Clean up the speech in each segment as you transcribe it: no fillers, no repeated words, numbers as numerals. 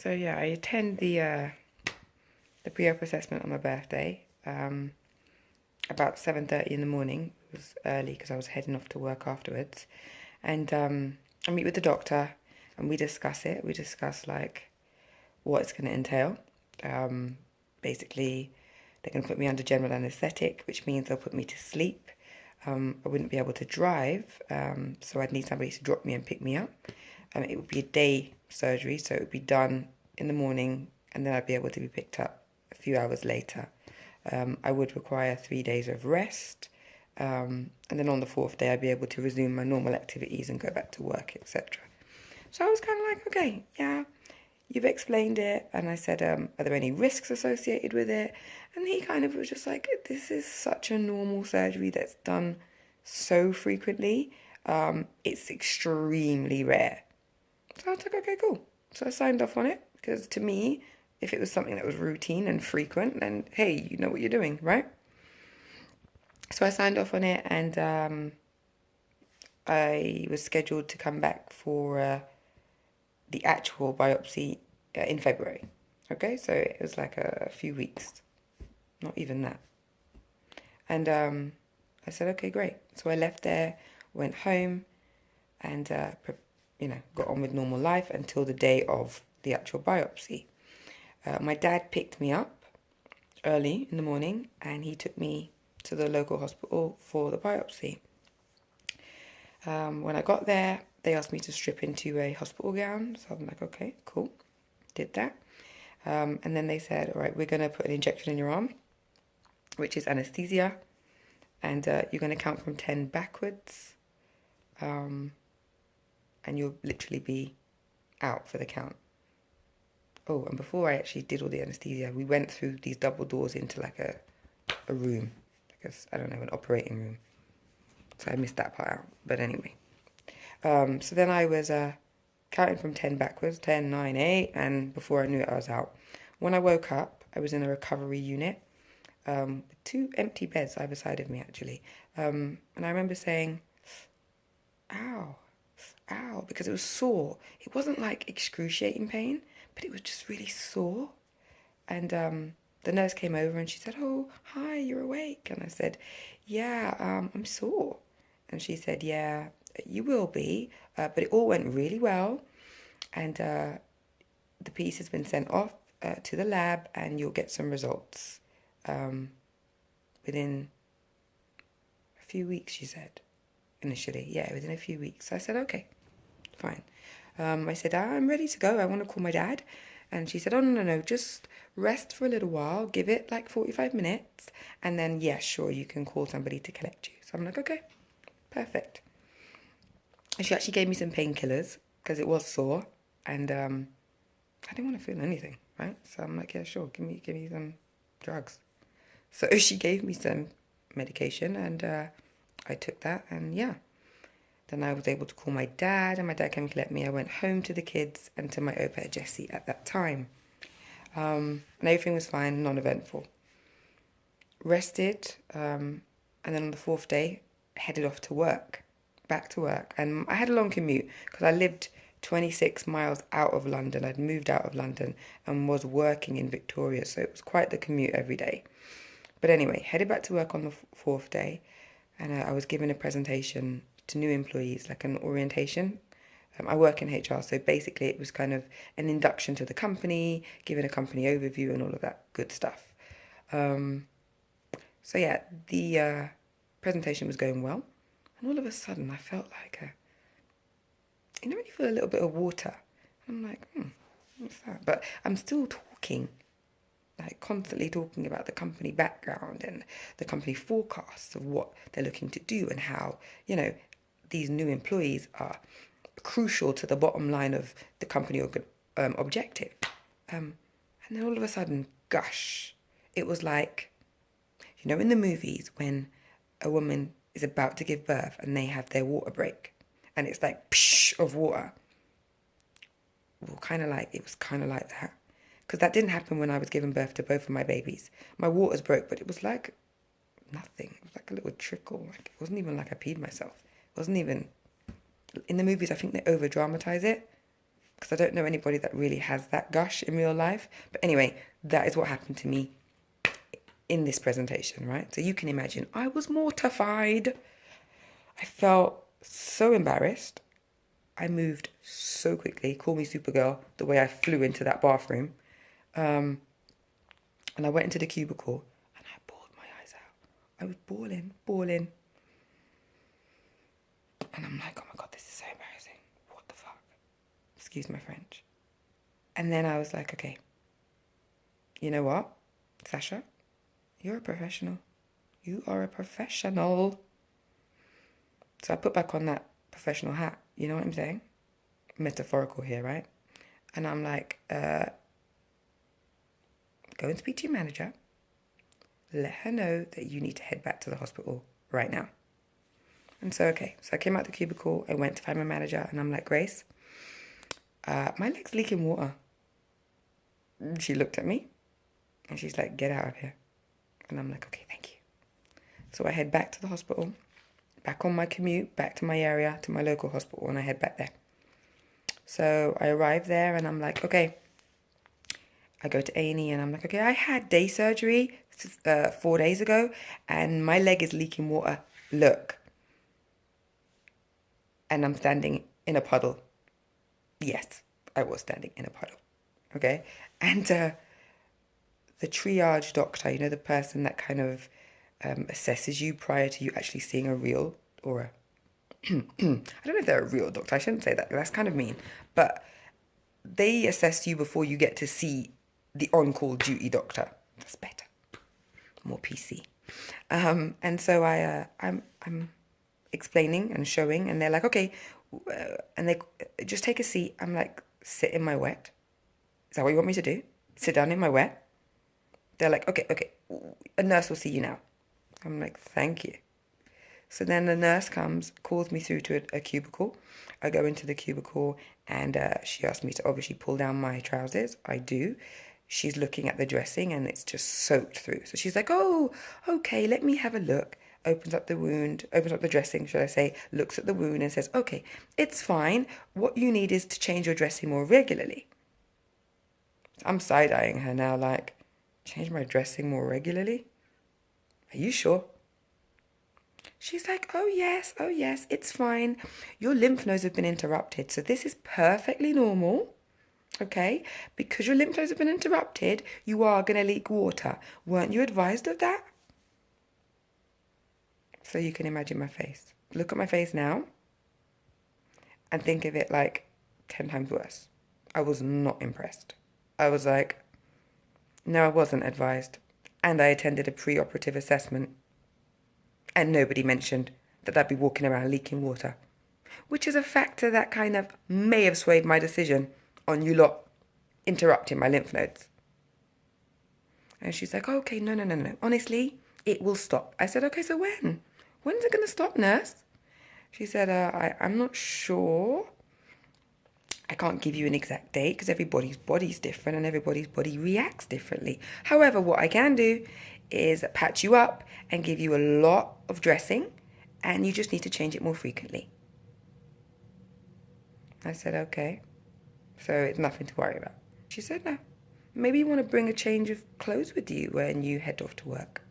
So yeah, I attend the pre-op assessment on my birthday. About 7:30 in the morning. It was early because I was heading off to work afterwards, and I meet with the doctor, and we discuss it. We discuss like what it's going to entail. Basically, they're going to put me under general anaesthetic, which means they'll put me to sleep. I wouldn't be able to drive, so I'd need somebody to drop me and pick me up. It would be a day surgery, so it would be done in the morning, and then I'd be able to be picked up a few hours later. I would require 3 days of rest, and then on the fourth day, I'd be able to resume my normal activities and go back to work, etc. So I was kind of like, okay, yeah, you've explained it. And I said, are there any risks associated with it? And he kind of was just like, this is such a normal surgery that's done so frequently. It's extremely rare. So I was like, okay, cool. So I signed off on it because to me, if it was something that was routine and frequent, then hey, you know what you're doing, right? So I signed off on it, and I was scheduled to come back for the actual biopsy in February. Okay, so it was like a few weeks, not even that. And I said, okay, great. So I left there, went home, and got on with normal life until the day of the actual biopsy. My dad picked me up early in the morning, and he took me to the local hospital for the biopsy. When I got there, they asked me to strip into a hospital gown. So I'm like, okay, cool. Did that. And then they said, all right, we're going to put an injection in your arm, which is anesthesia. And you're going to count from 10 backwards. And you'll literally be out for the count. Oh, and before I actually did all the anesthesia, we went through these double doors into like a room. I don't know, an operating room. So I missed that part out. But anyway. So then I was counting from 10 backwards, 10, 9, 8, and before I knew it, I was out. When I woke up, I was in a recovery unit with 2 empty beds either side of me, actually. And I remember saying, ow, ow, because it was sore. It wasn't like excruciating pain, but it was just really sore. And the nurse came over and she said, oh, hi, you're awake. And I said, yeah, I'm sore. And she said, yeah, you will be, but it all went really well. And the piece has been sent off to the lab and you'll get some results within a few weeks, she said, initially. Yeah, within a few weeks. So I said, okay, fine. I said, I'm ready to go. I want to call my dad. And she said, oh, no, just rest for a little while. Give it like 45 minutes. And then, yeah, sure, you can call somebody to collect you. So I'm like, okay, perfect. And she actually gave me some painkillers because it was sore. And I didn't want to feel anything, right? So I'm like, yeah, sure, give me some drugs. So she gave me some medication and I took that and yeah. Then I was able to call my dad and my dad came and collect me. I went home to the kids and to my au pair, Jessie, at that time. And everything was fine, non-eventful. Rested, and then on the fourth day, headed off to work, back to work. And I had a long commute because I lived 26 miles out of London. I'd moved out of London and was working in Victoria, so it was quite the commute every day. But anyway, headed back to work on the fourth day, and I was given a presentation to new employees, like an orientation. I work in HR, so basically it was kind of an induction to the company, giving a company overview and all of that good stuff. So yeah, the presentation was going well, and all of a sudden I felt like when you feel a little bit of water. I'm like, what's that? But I'm still talking, like constantly talking about the company background and the company forecasts of what they're looking to do and how, these new employees are crucial to the bottom line of the company objective. And then all of a sudden, gush, it was like, in the movies when a woman is about to give birth and they have their water break and it's like psh of water. Well, it was kind of like that. Because that didn't happen when I was giving birth to both of my babies. My waters broke, but it was like nothing. It was like a little trickle. Like it wasn't even like I peed myself. It wasn't even... In the movies, I think they over-dramatize it. because I don't know anybody that really has that gush in real life. But anyway, that is what happened to me in this presentation, right? So you can imagine I was mortified. I felt so embarrassed. I moved so quickly. Call me Supergirl, the way I flew into that bathroom. And I went into the cubicle and I bawled my eyes out. I was bawling. And I'm like, oh my God, this is so embarrassing. What the fuck? Excuse my French. And then I was like, okay, you know what, Sasha? You're a professional. You are a professional. So I put back on that professional hat. You know what I'm saying? Metaphorical here, right? And I'm like, go and speak to your manager. Let her know that you need to head back to the hospital right now. And so, okay. So I came out the cubicle. I went to find my manager. And I'm like, Grace, my leg's leaking water. She looked at me. And she's like, get out of here. And I'm like, okay, thank you. So I head back to the hospital, back on my commute, back to my area, to my local hospital, and I head back there. So I arrive there and I'm like, okay. I go to A&E and I'm like, okay, I had day surgery 4 days ago and my leg is leaking water. Look. And I'm standing in a puddle. Yes, I was standing in a puddle. Okay. And the triage doctor, you know, the person that kind of assesses you prior to you actually seeing a real or a I don't know if they're a real doctor. I shouldn't say that. That's kind of mean. But they assess you before you get to see the on-call duty doctor. That's better. More PC. And so I'm explaining and showing, and they're like, okay, and they just take a seat. I'm like, sit in my wet. Is that what you want me to do? Sit down in my wet? They're like, okay, a nurse will see you now. I'm like, thank you. So then the nurse comes, calls me through to a cubicle. I go into the cubicle and she asked me to obviously pull down my trousers. I do. She's looking at the dressing and it's just soaked through. So she's like, oh, okay, let me have a look. Opens up the wound, opens up the dressing, should I say, looks at the wound and says, okay, it's fine. What you need is to change your dressing more regularly. I'm side-eyeing her now like, change my dressing more regularly? Are you sure? She's like, oh yes, it's fine. Your lymph nodes have been interrupted, so this is perfectly normal, okay? Because your lymph nodes have been interrupted, you are going to leak water. Weren't you advised of that? So you can imagine my face. Look at my face now and think of it like 10 times worse. I was not impressed. I was like, no, I wasn't advised. And I attended a pre-operative assessment. And nobody mentioned that I'd be walking around leaking water, which is a factor that kind of may have swayed my decision on you lot interrupting my lymph nodes. And she's like, okay, no. Honestly, it will stop. I said, okay, so when? When's it going to stop, nurse? She said, I'm not sure. I can't give you an exact date because everybody's body's different and everybody's body reacts differently. However, what I can do is patch you up and give you a lot of dressing and you just need to change it more frequently. I said, okay. So it's nothing to worry about. She said, no. Maybe you want to bring a change of clothes with you when you head off to work.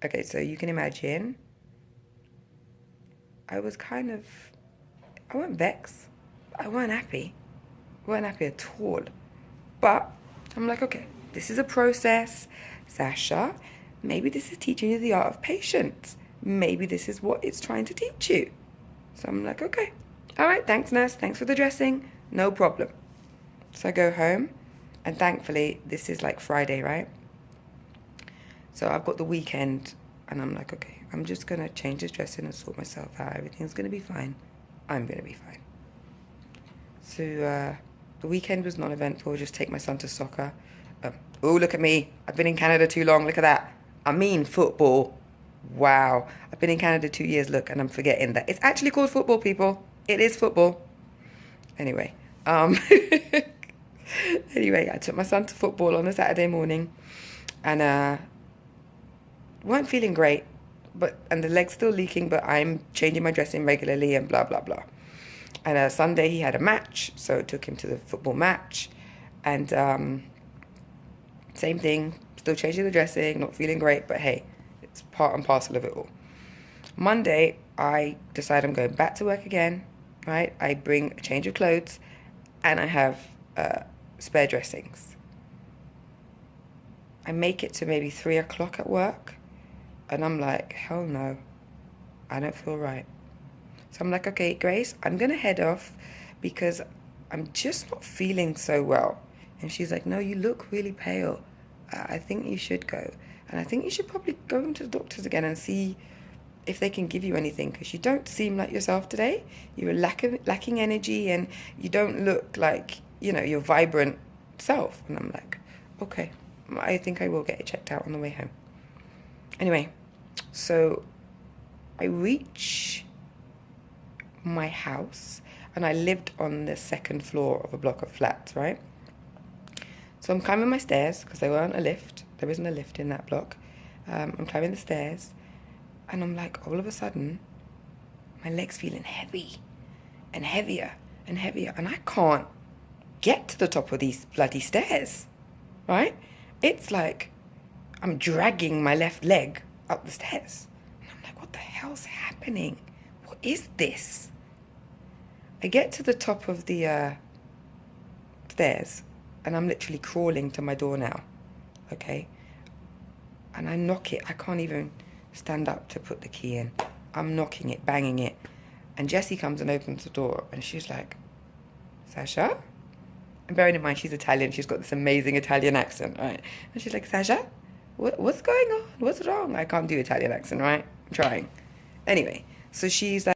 Okay, so you can imagine I weren't vexed. I weren't happy. I weren't happy at all. But I'm like, okay, this is a process. Sasha, maybe this is teaching you the art of patience. Maybe this is what it's trying to teach you. So I'm like, okay. All right, thanks, nurse. Thanks for the dressing. No problem. So I go home. And thankfully, this is like Friday, right? So I've got the weekend. And I'm like, okay, I'm just going to change this dressing and sort myself out. Everything's going to be fine. I'm going to be fine. So the weekend was non-eventful. Just take my son to soccer. Oh, look at me. I've been in Canada too long. Look at that. I mean football. Wow. I've been in Canada 2 years. Look, and I'm forgetting that. It's actually called football, people. It is football. Anyway. Anyway, I took my son to football on a Saturday morning. And weren't feeling great. And the leg's still leaking, but I'm changing my dressing regularly and blah, blah, blah. And Sunday he had a match, so I took him to the football match. And same thing, still changing the dressing, not feeling great, but hey, it's part and parcel of it all. Monday, I decide I'm going back to work again, right? I bring a change of clothes and I have spare dressings. I make it to maybe 3 o'clock at work and I'm like, hell no, I don't feel right. So I'm like, okay, Grace, I'm going to head off because I'm just not feeling so well. And she's like, no, you look really pale. I think you should go. And I think you should probably go into the doctors again and see if they can give you anything, because you don't seem like yourself today. You're lacking energy and you don't look like, your vibrant self. And I'm like, okay, I think I will get it checked out on the way home. Anyway, so I reach my house and I lived on the second floor of a block of flats, right? So I'm climbing my stairs because there weren't a lift. There isn't a lift in that block. I'm climbing the stairs and I'm like, all of a sudden, my leg's feeling heavy and heavier and heavier. And I can't get to the top of these bloody stairs, right? It's like I'm dragging my left leg up the stairs. And I'm like, what the hell's happening? What is this? I get to the top of the stairs and I'm literally crawling to my door now, okay? And I knock it. I can't even stand up to put the key in. I'm knocking it, banging it. And Jessie comes and opens the door and she's like, Sasha? And bearing in mind, she's Italian. She's got this amazing Italian accent, right? And she's like, Sasha, what's going on? What's wrong? I can't do Italian accent, right? I'm trying. Anyway, so she's like,